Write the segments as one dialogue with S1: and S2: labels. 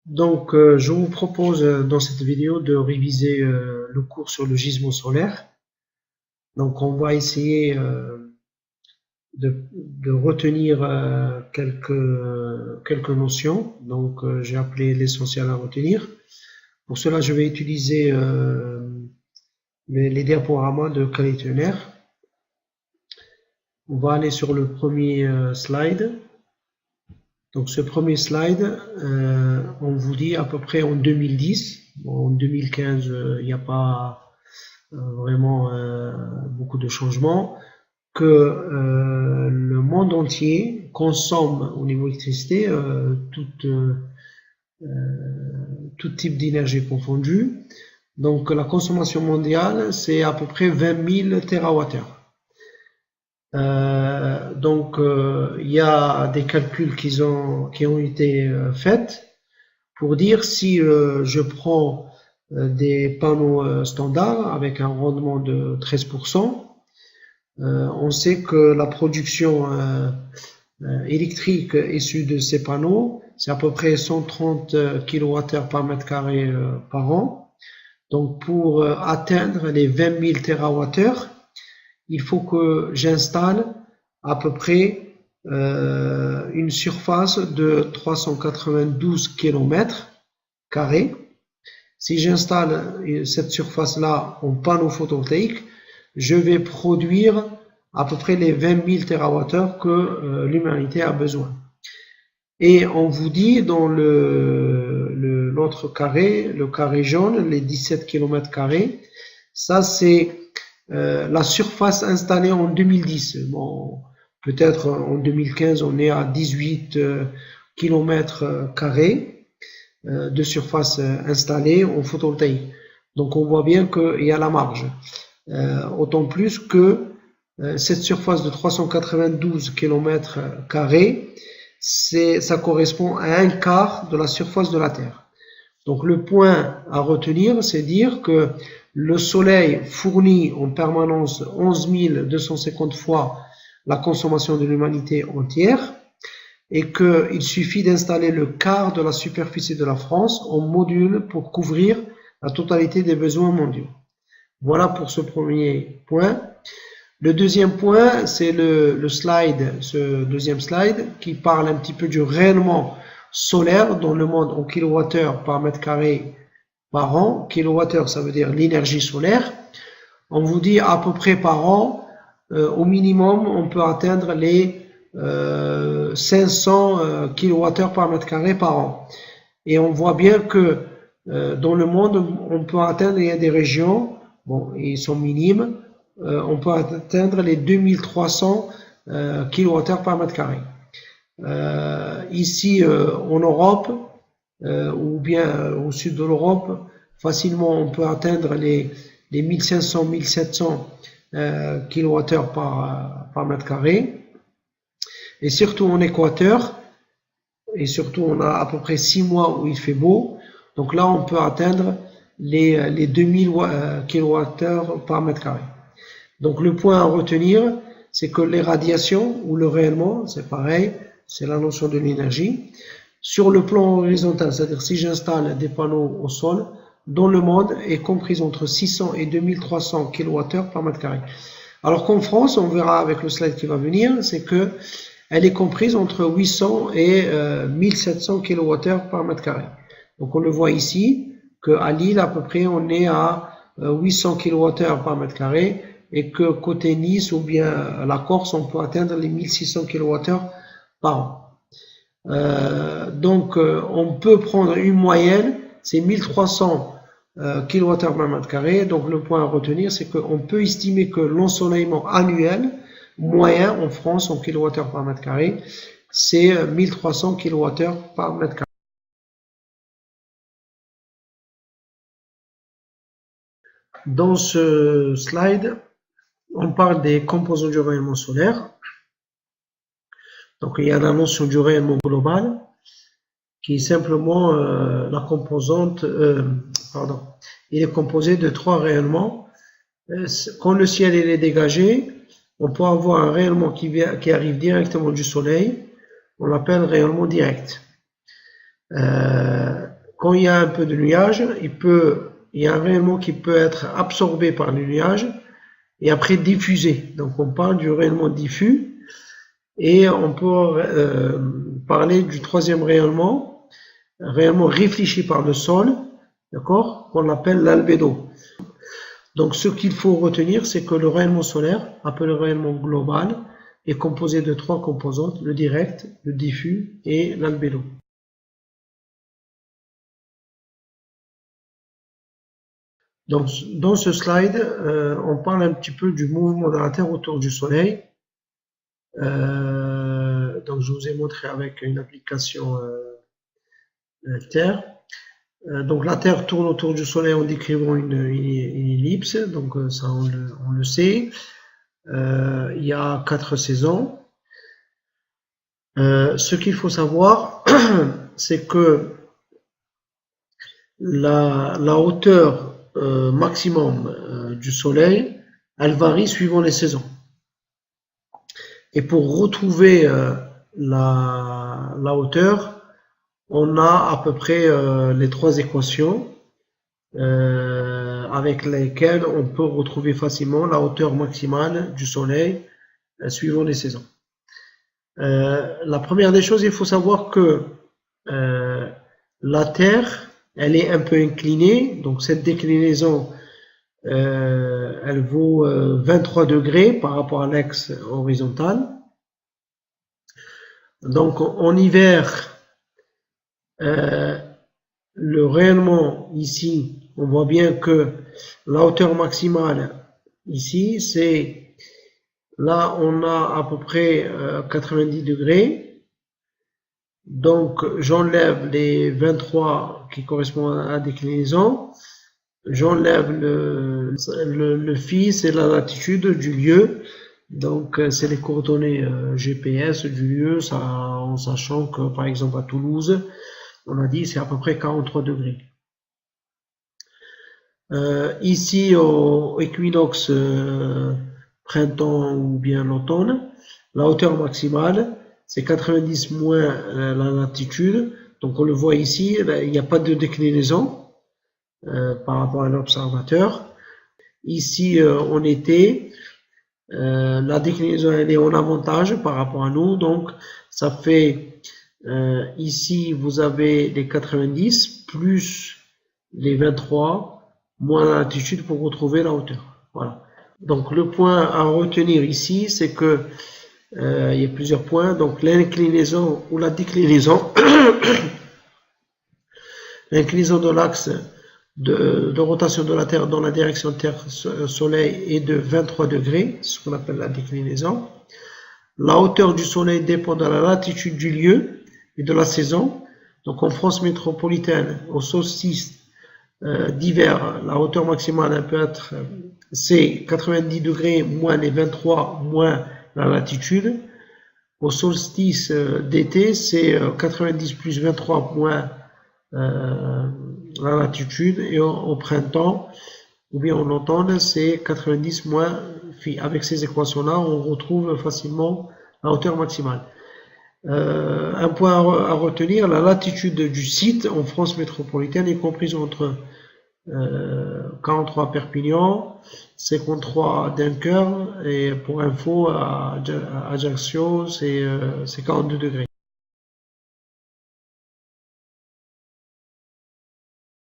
S1: Donc, je vous propose dans cette vidéo de réviser le cours sur le gisement solaire. Donc, on va essayer de retenir quelques notions. Donc, j'ai appelé l'essentiel à retenir. Pour cela, je vais utiliser les diaporamas de Kalituner. On va aller sur le premier slide. Donc ce premier slide, on vous dit à peu près en 2010. Bon, en 2015, il n'y a pas vraiment beaucoup de changements. Que le monde entier consomme au niveau électricité tout type d'énergie confondue. Donc la consommation mondiale, c'est à peu près 20 000 TWh. Donc il y a des calculs qui ont été faits pour dire si je prends des panneaux standards avec un rendement de 13%, on sait que la production électrique issue de ces panneaux, c'est à peu près 130 kWh par mètre carré par an. Donc pour atteindre les 20 000 TWh, il faut que j'installe à peu près une surface de 392 km². Si j'installe cette surface-là en panneau photovoltaïque, je vais produire à peu près les 20 000 TWh que l'humanité a besoin. Et on vous dit dans l'autre carré, le carré jaune, les 17 km², ça c'est la surface installée en 2010. Bon, peut-être en 2015, on est à 18 km² de surface installée en photovoltaïque. Donc on voit bien qu'il y a la marge. Autant plus que cette surface de 392 km², ça correspond à un quart de la surface de la Terre. Donc le point à retenir, c'est dire que le Soleil fournit en permanence 11 250 fois la consommation de l'humanité entière et qu'il suffit d'installer le quart de la superficie de la France en module pour couvrir la totalité des besoins mondiaux. Voilà pour ce premier point. Le deuxième point, c'est ce deuxième slide qui parle un petit peu du rayonnement solaire dans le monde en kilowattheure par mètre carré par an. Kilowattheure, ça veut dire l'énergie solaire. On vous dit à peu près par an, au minimum, on peut atteindre les 500 kWh par mètre carré par an. Et on voit bien que dans le monde, on peut atteindre, il y a des régions, bon, ils sont minimes, on peut atteindre les 2300 kWh par mètre carré. Ici en Europe, ou bien au sud de l'Europe, facilement on peut atteindre les 1500-1700 kWh par mètre carré. Et surtout en Équateur, et surtout on a à peu près 6 mois où il fait beau, donc là on peut atteindre les 2000 kWh par mètre carré. Donc le point à retenir, c'est que les radiations ou le rayonnement, c'est pareil, c'est la notion de l'énergie. Sur le plan horizontal, c'est-à-dire si j'installe des panneaux au sol, dans le monde est comprise entre 600 et 2300 kWh par mètre carré. Alors qu'en France, on verra avec le slide qui va venir, c'est que elle est comprise entre 800 et 1700 kWh par mètre carré. Donc on le voit ici, qu'à Lille, à peu près, on est à 800 kWh par mètre carré, et que côté Nice ou bien la Corse, on peut atteindre les 1600 kWh par an. Donc on peut prendre une moyenne, c'est 1300 kWh par mètre carré. Donc le point à retenir, c'est qu'on peut estimer que l'ensoleillement annuel moyen en France en kWh par mètre carré, c'est 1300 kWh par mètre carré. Dans ce slide, on parle des composants du rayonnement solaire. Donc il y a la notion du rayonnement global, qui est simplement la composante, il est composé de 3 rayonnements. Quand le ciel est dégagé, on peut avoir un rayonnement qui arrive directement du soleil, on l'appelle rayonnement direct. quand il y a un peu de nuage, il y a un rayonnement qui peut être absorbé par le nuage et après diffusé. Donc on parle du rayonnement diffus et on peut parler du troisième rayonnement réfléchi par le sol, d'accord, qu'on appelle l'albédo. Donc ce qu'il faut retenir, c'est que le rayonnement solaire, appelé rayonnement global, est composé de trois composantes, le direct, le diffus et l'albédo. Donc, dans ce slide, on parle un petit peu du mouvement de la Terre autour du Soleil. Donc, je vous ai montré avec une application Terre. Donc, la Terre tourne autour du Soleil en décrivant une ellipse. Donc, ça, on le sait. Il y a 4 saisons. Ce qu'il faut savoir, c'est que la hauteur maximum du Soleil, elle varie suivant les saisons. Et pour retrouver la hauteur, on a à peu près les 3 équations avec lesquelles on peut retrouver facilement la hauteur maximale du Soleil suivant les saisons. La première des choses, il faut savoir que la Terre, elle est un peu inclinée, donc cette déclinaison, elle vaut 23 degrés par rapport à l'axe horizontal. Donc en hiver, le rayonnement ici, on voit bien que la hauteur maximale ici, c'est là on a à peu près 90 degrés. Donc j'enlève les 23 qui correspondent à la déclinaison, j'enlève le phi, c'est la latitude du lieu, donc c'est les coordonnées GPS du lieu, ça, en sachant que par exemple à Toulouse, on a dit c'est à peu près 43 degrés. Ici au équinoxe printemps ou bien l'automne, la hauteur maximale c'est 90 moins la latitude, donc on le voit ici, il n'y a pas de déclinaison par rapport à l'observateur. Ici en été, la déclinaison elle est en avantage par rapport à nous, donc ça fait ici vous avez les 90 plus les 23 moins la latitude pour retrouver la hauteur. Voilà. Donc le point à retenir ici, c'est que il y a plusieurs points, donc l'inclinaison ou la déclinaison, l'inclinaison de l'axe de rotation de la Terre dans la direction Terre-Soleil est de 23 degrés, ce qu'on appelle la déclinaison. La hauteur du Soleil dépend de la latitude du lieu et de la saison. Donc en France métropolitaine, au solstice d'hiver, la hauteur maximale elle peut être c'est 90 degrés moins les 23 moins la latitude. Au solstice d'été, c'est 90 plus 23 moins la latitude. Et au printemps, ou bien en automne, c'est 90 moins phi. Avec ces équations-là, on retrouve facilement la hauteur maximale. Un point à retenir, la latitude du site en France métropolitaine est comprise entre 43 Perpignan, 53 Dunkerque et pour info à Ajaccio c'est 42 degrés.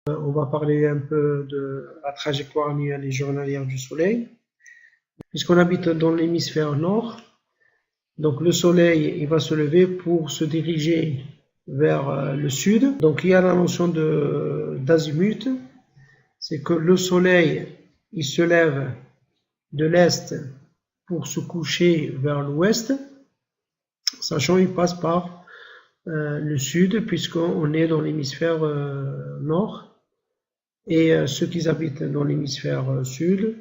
S1: On va parler un peu de la trajectoire annuelle et journalière du Soleil. Puisqu'on habite dans l'hémisphère nord, donc le Soleil il va se lever pour se diriger vers le sud. Donc il y a la notion d'azimut. C'est que le Soleil, il se lève de l'Est pour se coucher vers l'Ouest, sachant qu'il passe par le Sud, puisqu'on est dans l'hémisphère Nord. Et ceux qui habitent dans l'hémisphère Sud,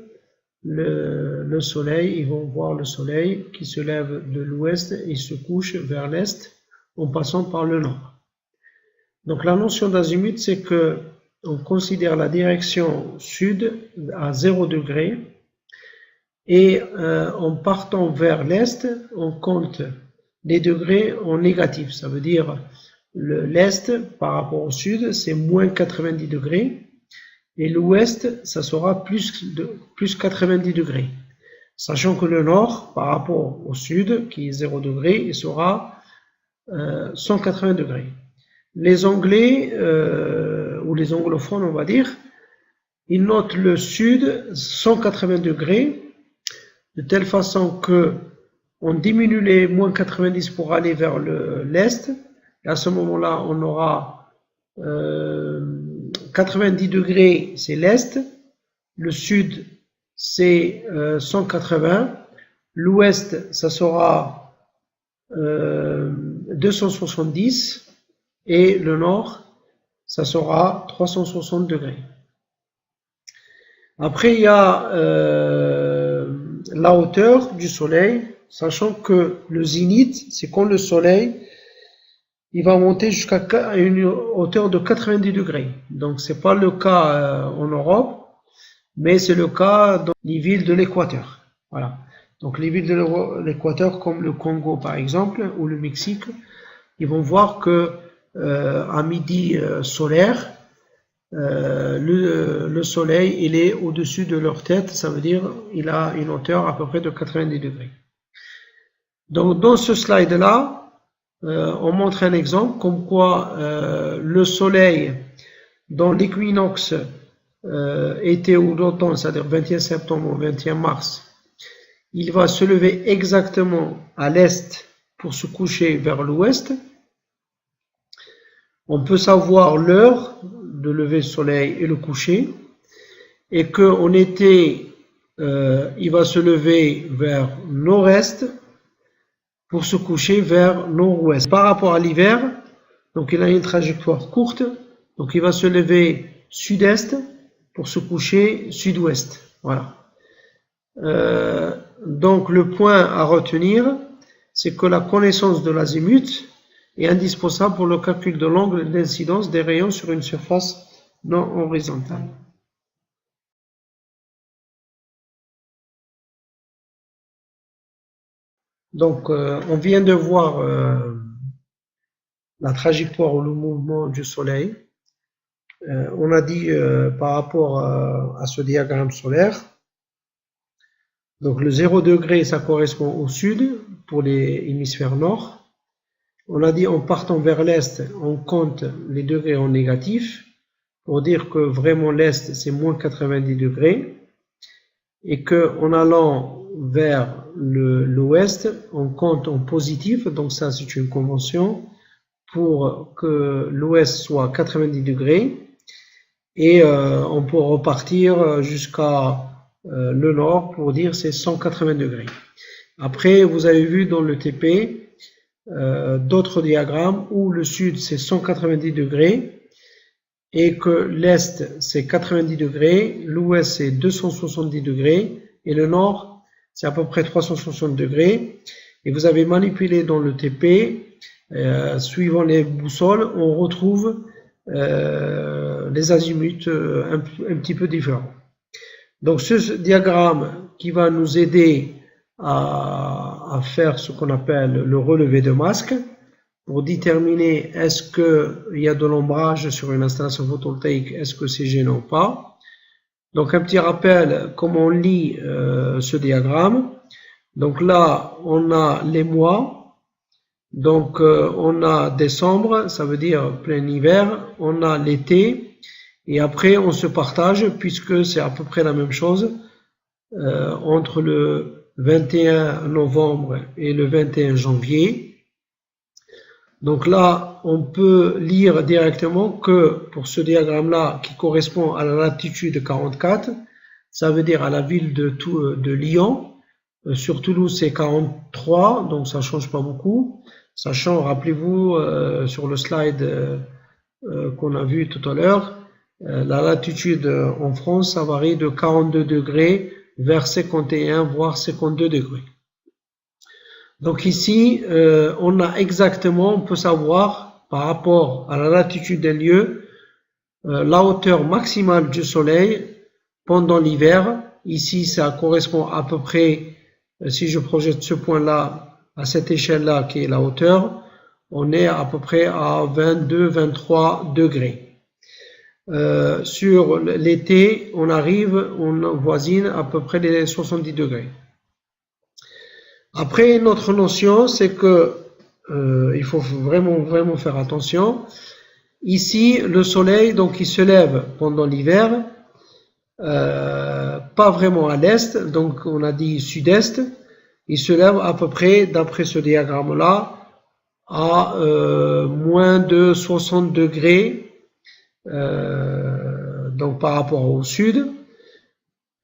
S1: le Soleil, ils vont voir le Soleil qui se lève de l'Ouest et se couche vers l'Est en passant par le Nord. Donc la notion d'azimut, c'est que on considère la direction sud à 0 degré et en partant vers l'est, on compte les degrés en négatif. Ça veut dire l'est par rapport au sud, c'est moins 90 degrés. Et l'ouest, ça sera plus 90 degrés. Sachant que le nord, par rapport au sud, qui est 0 degré, il sera 180 degrés. Les Anglais, ou les anglophones, on va dire, ils notent le sud 180 degrés, de telle façon que on diminue les moins 90 pour aller vers l'est. Et à ce moment-là, on aura 90 degrés, c'est l'est. Le sud, c'est 180. L'ouest, ça sera 270. Et le nord, ça sera 360 degrés. Après, il y a la hauteur du soleil, sachant que le zénith, c'est quand le soleil, il va monter jusqu'à une hauteur de 90 degrés. Donc, c'est pas le cas en Europe, mais c'est le cas dans les villes de l'équateur. Voilà. Donc, les villes de l'équateur, comme le Congo par exemple, ou le Mexique, ils vont voir que à midi solaire, le soleil, il est au-dessus de leur tête, ça veut dire il a une hauteur à peu près de 90 degrés. Donc, dans ce slide-là, on montre un exemple comme quoi le soleil dans l'équinoxe été ou d'automne, c'est-à-dire 21 septembre ou 21 mars, il va se lever exactement à l'est pour se coucher vers l'ouest. On peut savoir l'heure de lever le soleil et le coucher, et qu'en été, il va se lever vers nord-est pour se coucher vers nord-ouest. Par rapport à l'hiver, donc il a une trajectoire courte, donc il va se lever sud-est pour se coucher sud-ouest. Voilà. Donc le point à retenir, c'est que la connaissance de l'azimut est indispensable pour le calcul de l'angle d'incidence des rayons sur une surface non horizontale. Donc, on vient de voir la trajectoire ou le mouvement du soleil. On a dit par rapport à ce diagramme solaire, donc le 0 degré, ça correspond au sud pour les hémisphères nord. On a dit en partant vers l'est, on compte les degrés en négatif pour dire que vraiment l'est, c'est moins 90 degrés. Et qu'en allant vers l'ouest, on compte en positif, donc ça c'est une convention, pour que l'ouest soit 90 degrés, et on peut repartir jusqu'à le nord pour dire c'est 180 degrés. Après, vous avez vu dans le TP d'autres diagrammes où le sud c'est 190 degrés, et que l'est c'est 90 degrés, l'ouest c'est 270 degrés, et le nord c'est à peu près 360 degrés. Et vous avez manipulé dans le TP, suivant les boussoles, on retrouve les azimuts un petit peu différents. Donc ce diagramme qui va nous aider à faire ce qu'on appelle le relevé de masque, pour déterminer est-ce qu'il y a de l'ombrage sur une installation photovoltaïque, est-ce que c'est gênant ou pas. Donc un petit rappel, comment on lit ce diagramme. Donc là, on a les mois. Donc on a décembre, ça veut dire plein hiver. On a l'été. Et après, on se partage, puisque c'est à peu près la même chose, entre le 21 novembre et le 21 janvier. Donc là, on peut lire directement que pour ce diagramme-là, qui correspond à la latitude 44, ça veut dire à la ville de Lyon. Sur Toulouse, c'est 43, donc ça ne change pas beaucoup. Sachant, rappelez-vous, sur le slide qu'on a vu tout à l'heure, la latitude en France, ça varie de 42 degrés vers 51, voire 52 degrés. Donc ici, on a exactement, on peut savoir par rapport à la latitude d'un lieu, la hauteur maximale du soleil pendant l'hiver. Ici, ça correspond à peu près, si je projette ce point-là, à cette échelle-là qui est la hauteur, on est à peu près à 22-23 degrés. Sur l'été, on voisine à peu près les 70 degrés. Après, notre notion, c'est que il faut vraiment faire attention. Ici, le soleil, donc, il se lève pendant l'hiver, pas vraiment à l'est, donc on a dit sud-est. Il se lève à peu près, d'après ce diagramme-là, à moins de 60 degrés, donc par rapport au sud.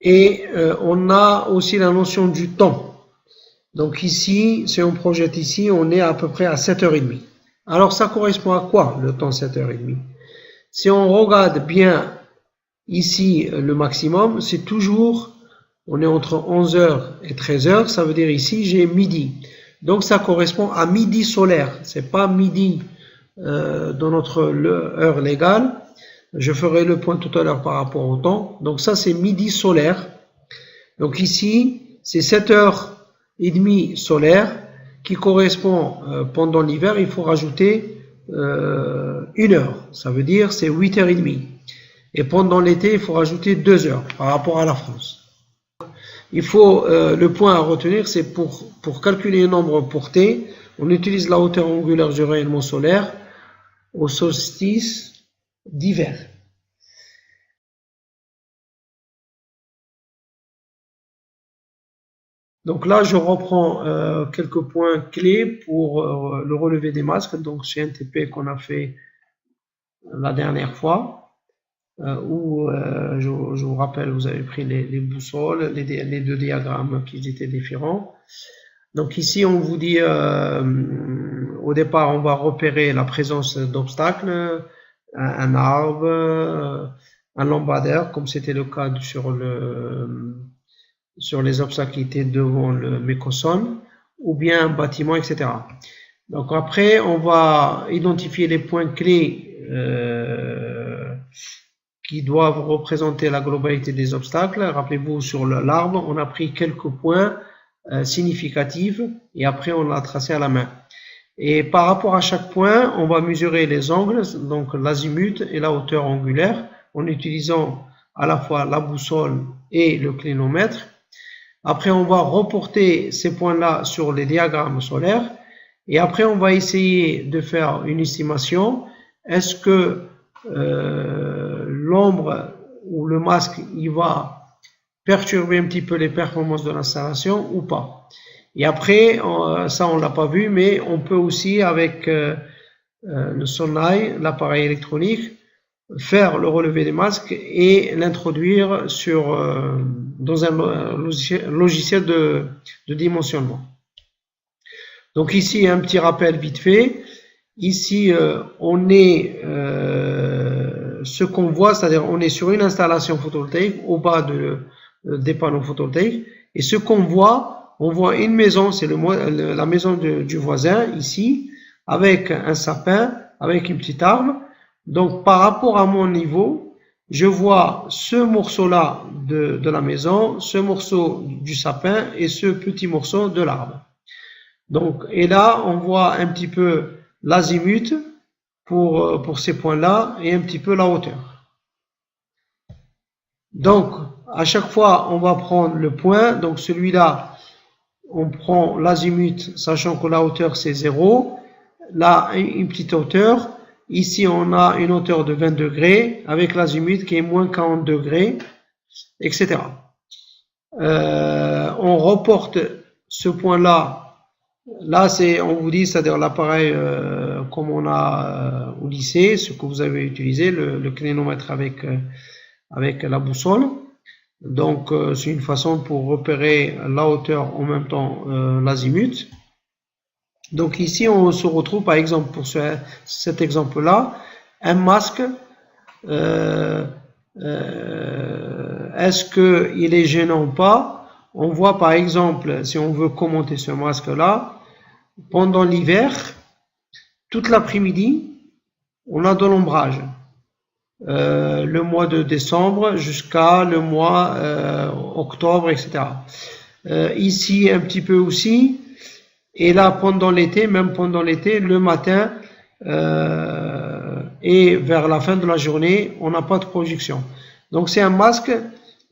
S1: Et on a aussi la notion du temps. Donc ici, si on projette ici, on est à peu près à 7h30. Alors ça correspond à quoi, le temps 7h30? Si on regarde bien ici le maximum, c'est toujours, on est entre 11h et 13h, ça veut dire ici j'ai midi. Donc ça correspond à midi solaire, c'est pas midi dans notre heure légale. Je ferai le point tout à l'heure par rapport au temps. Donc ça c'est midi solaire. Donc ici c'est 7h30 solaire qui correspond pendant l'hiver, il faut rajouter 1 heure. Ça veut dire c'est 8h30. Et pendant l'été, il faut rajouter 2 heures par rapport à la France. Il faut, le point à retenir, c'est pour calculer un nombre pour T, on utilise la hauteur angulaire du rayonnement solaire au solstice d'hiver. Donc là, je reprends quelques points clés pour le relevé des masques, donc chez NTP qu'on a fait la dernière fois. Où je vous rappelle, vous avez pris les boussoles, les deux diagrammes qui étaient différents. Donc ici, on vous dit, au départ, on va repérer la présence d'obstacles, un arbre, un lampadaire, comme c'était le cas sur les obstacles qui étaient devant le mécosone, ou bien un bâtiment, etc. Donc après, on va identifier les points clés qui doivent représenter la globalité des obstacles. Rappelez-vous, sur l'arbre, on a pris quelques points significatifs et après on l'a tracé à la main. Et par rapport à chaque point, on va mesurer les angles, donc l'azimut et la hauteur angulaire, en utilisant à la fois la boussole et le clinomètre. Après, on va reporter ces points-là sur les diagrammes solaires et après, on va essayer de faire une estimation. Est-ce que l'ombre ou le masque, il va perturber un petit peu les performances de l'installation ou pas. Et après, ça on l'a pas vu, mais on peut aussi avec le sonnail, l'appareil électronique, faire le relevé des masques et l'introduire dans un logiciel de dimensionnement. Donc ici, un petit rappel vite fait. Ici, on est ce qu'on voit, c'est-à-dire on est sur une installation photovoltaïque au bas des panneaux photovoltaïques, et ce qu'on voit, on voit une maison, c'est la maison du voisin ici, avec un sapin, avec une petite arbre. Donc par rapport à mon niveau, je vois ce morceau-là de la maison, ce morceau du sapin et ce petit morceau de l'arbre. Donc, et là, on voit un petit peu l'azimut pour ces points-là et un petit peu la hauteur. Donc, à chaque fois, on va prendre le point. Donc, celui-là, on prend l'azimut, sachant que la hauteur, c'est 0. Là, une petite hauteur. Ici, on a une hauteur de 20 degrés avec l'azimut qui est moins 40 degrés, etc. On reporte ce point-là. Là, on vous dit, c'est-à-dire l'appareil comme on a au lycée, ce que vous avez utilisé, le clinomètre avec la boussole. Donc, c'est une façon pour repérer la hauteur en même temps l'azimut. Donc ici, on se retrouve par exemple pour cet exemple-là, un masque. Est-ce qu'il est gênant ou pas? On voit par exemple, si on veut commenter ce masque-là, pendant l'hiver, toute l'après-midi, on a de l'ombrage. Le mois de décembre jusqu'à le mois octobre, etc. Ici, un petit peu aussi. Et là, pendant l'été, même pendant l'été, le matin et vers la fin de la journée, on n'a pas de projection. Donc c'est un masque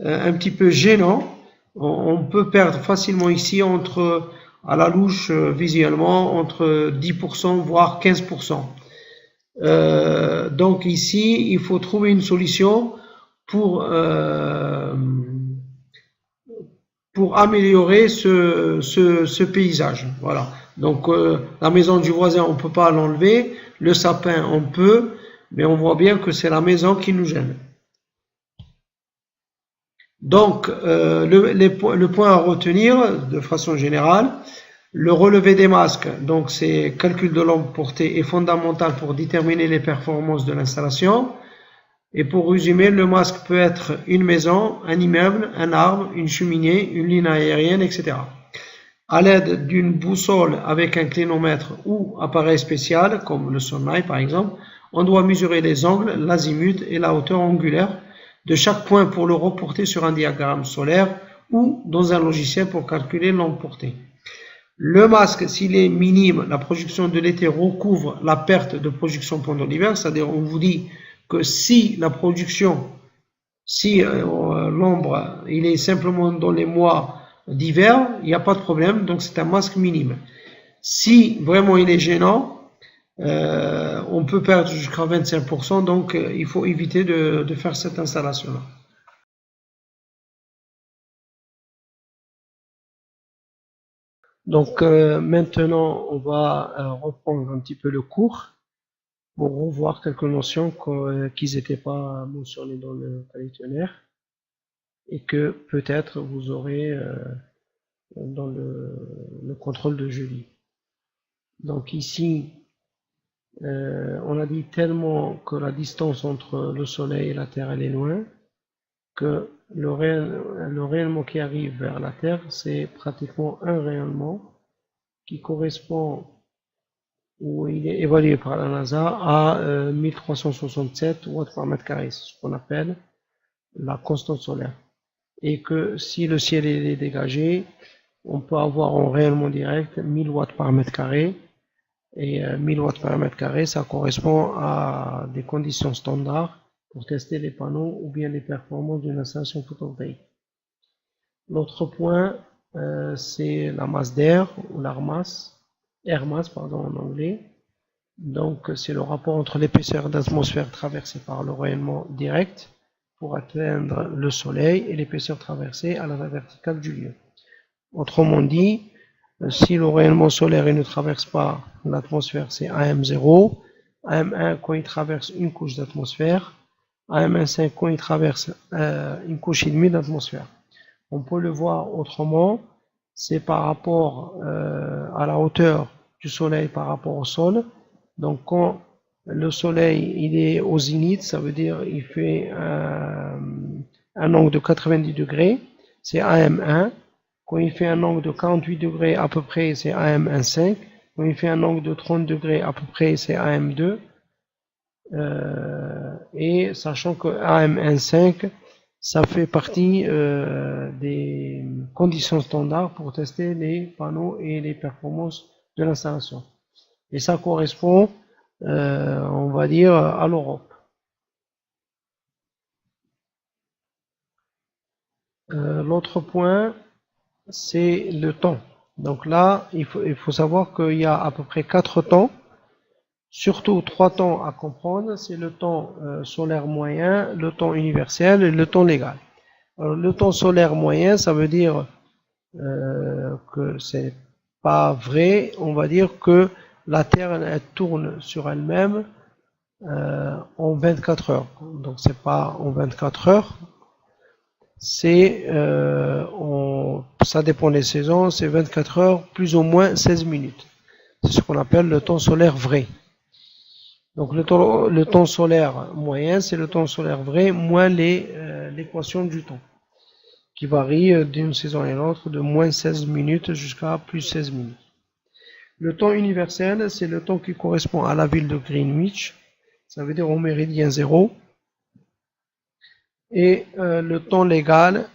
S1: un petit peu gênant. On peut perdre facilement ici entre, à la louche visuellement, entre 10% voire 15%. Donc ici, il faut trouver une solution pour, euh, pour améliorer ce paysage. Voilà. Donc la maison du voisin, on ne peut pas l'enlever, le sapin, on peut, mais on voit bien que c'est la maison qui nous gêne. Donc le point à retenir de façon générale, le relevé des masques, donc c'est calcul de l'ombre portée, est fondamental pour déterminer les performances de l'installation. Et pour résumer, le masque peut être une maison, un immeuble, un arbre, une cheminée, une ligne aérienne, etc. À l'aide d'une boussole avec un clinomètre ou appareil spécial, comme le sonnail par exemple, on doit mesurer les angles, l'azimut et la hauteur angulaire de chaque point pour le reporter sur un diagramme solaire ou dans un logiciel pour calculer l'onde portée. Le masque, s'il est minime, la projection de l'été recouvre la perte de projection pendant l'hiver, c'est-à-dire on vous dit que si la production, si l'ombre, il est simplement dans les mois d'hiver, il n'y a pas de problème, donc c'est un masque minime. Si vraiment il est gênant, on peut perdre jusqu'à 25%, donc il faut éviter de faire cette installation-là. Donc maintenant, on va reprendre un petit peu le cours pour revoir quelques notions qui n'étaient pas mentionnées dans le dictionnaire et que peut-être vous aurez dans le contrôle de jeudi. Donc ici, on a dit tellement que la distance entre le Soleil et la Terre elle est loin, que le rayonnement qui arrive vers la Terre, c'est pratiquement un rayonnement qui correspond, ou il est évalué par la NASA, à 1367 watts par mètre carré, c'est ce qu'on appelle la constante solaire. Et que si le ciel est dégagé, on peut avoir en rayonnement direct 1000 watts par mètre carré. Et 1000 watts par mètre carré, ça correspond à des conditions standards pour tester les panneaux ou bien les performances d'une installation photovoltaïque. L'autre point, c'est la masse d'air, ou l'air mass, pardon, en anglais. Donc, c'est le rapport entre l'épaisseur d'atmosphère traversée par le rayonnement direct pour atteindre le soleil et l'épaisseur traversée à la verticale du lieu. Autrement dit, si le rayonnement solaire ne traverse pas l'atmosphère, c'est AM0, AM1 quand il traverse une couche d'atmosphère, AM1,5 quand il traverse une couche et demie d'atmosphère. On peut le voir autrement, c'est par rapport à la hauteur du soleil par rapport au sol. Donc quand le soleil il est au zénith, ça veut dire il fait un angle de 90 degrés, c'est AM1. Quand il fait un angle de 48 degrés à peu près, c'est AM1,5. Quand il fait un angle de 30 degrés à peu près, c'est AM2. Et sachant que AM1,5, ça fait partie des conditions standards pour tester les panneaux et les performances de l'installation. Et ça correspond, on va dire, à l'Europe. L'autre point, c'est le temps. Donc là, il faut savoir qu'il y a à peu près 4 temps, surtout 3 temps à comprendre, c'est le temps solaire moyen, le temps universel et le temps légal. Alors, le temps solaire moyen, ça veut dire que c'est pas vrai, on va dire que la Terre elle tourne sur elle-même en 24 heures. Donc c'est pas en 24 heures, c'est ça dépend des saisons, c'est 24 heures plus ou moins 16 minutes. C'est ce qu'on appelle le temps solaire vrai. Donc le temps solaire moyen, c'est le temps solaire vrai moins l'équation du temps, qui varie d'une saison à l'autre de moins 16 minutes jusqu'à plus 16 minutes. Le temps universel, c'est le temps qui correspond à la ville de Greenwich, ça veut dire au méridien 0. Et le temps légal,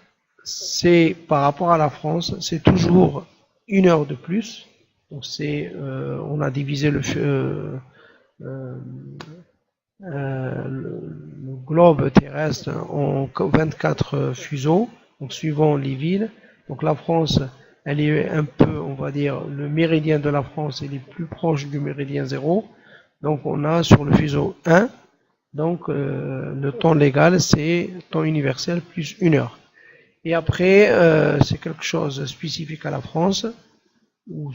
S1: c'est par rapport à la France, c'est toujours 1 heure de plus. Donc on a divisé euh, le globe terrestre en 24 fuseaux, donc suivant les villes. Donc la France, elle est un peu, on va dire, le méridien de la France, il est plus proche du méridien 0. Donc on a sur le fuseau 1, donc le temps légal, c'est temps universel plus 1 heure. Et après, c'est quelque chose de spécifique à la France, ou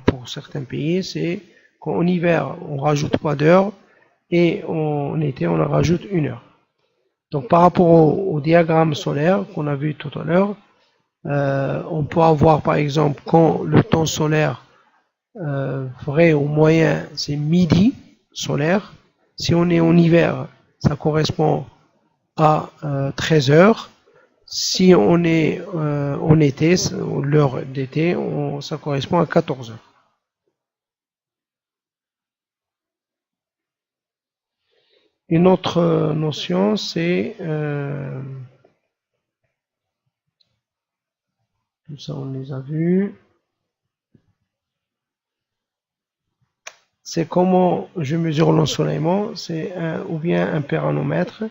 S1: pour certains pays, c'est qu'en hiver, on rajoute pas d'heures, et en été, on en rajoute 1 heure. Donc par rapport au diagramme solaire qu'on a vu tout à l'heure, on peut avoir par exemple quand le temps solaire vrai ou moyen, c'est midi solaire. Si on est en hiver, ça correspond à 13 heures. Si on est en été, l'heure d'été, ça correspond à 14 heures. Une autre notion, c'est tout ça, on les a vus. C'est comment je mesure l'ensoleillement. C'est ou bien un péranomètre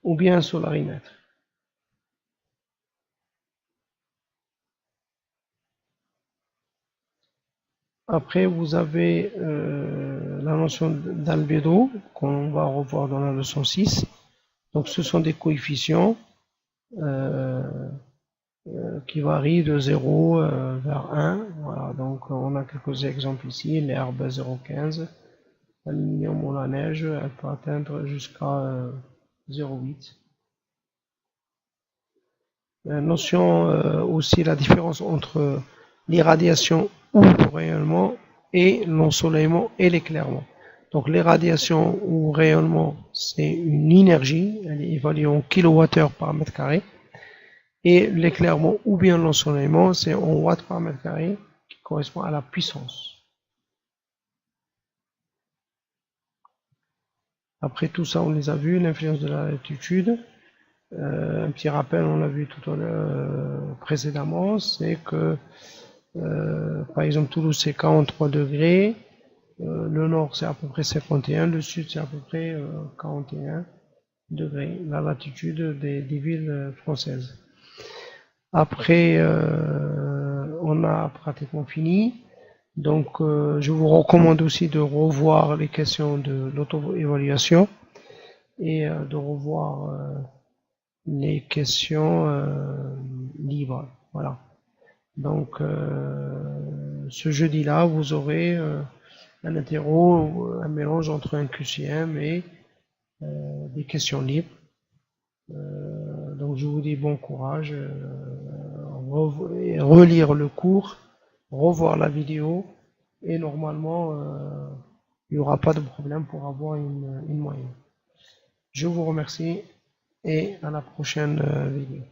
S1: ou bien un solarimètre. Après, vous avez la notion d'albédo qu'on va revoir dans la leçon 6. Donc, ce sont des coefficients euh, qui varient de 0 vers 1. Voilà, donc on a quelques exemples ici. L'herbe 0,15, l'aluminium ou la neige, elle peut atteindre jusqu'à 0,8. Notion aussi la différence entre l'irradiation ou le rayonnement et l'ensoleillement et l'éclairement. Donc l'irradiation ou rayonnement, c'est une énergie, elle est évaluée en kWh par mètre carré. Et l'éclairement ou bien l'ensoleillement, c'est en watts par mètre carré, qui correspond à la puissance. Après tout ça, on les a vus, l'influence de la latitude. Un petit rappel, on l'a vu tout à l'heure précédemment, c'est que par exemple Toulouse c'est 43 degrés, le nord c'est à peu près 51, le sud c'est à peu près 41 degrés, la latitude des villes françaises. Après, on a pratiquement fini. Donc, je vous recommande aussi de revoir les questions de l'auto-évaluation et de revoir les questions libres. Voilà. Donc, ce jeudi-là, vous aurez un interro, un mélange entre un QCM et des questions libres. Donc, je vous dis bon courage, relire le cours, revoir la vidéo, et normalement, il n'y aura pas de problème pour avoir une moyenne. Je vous remercie et à la prochaine vidéo.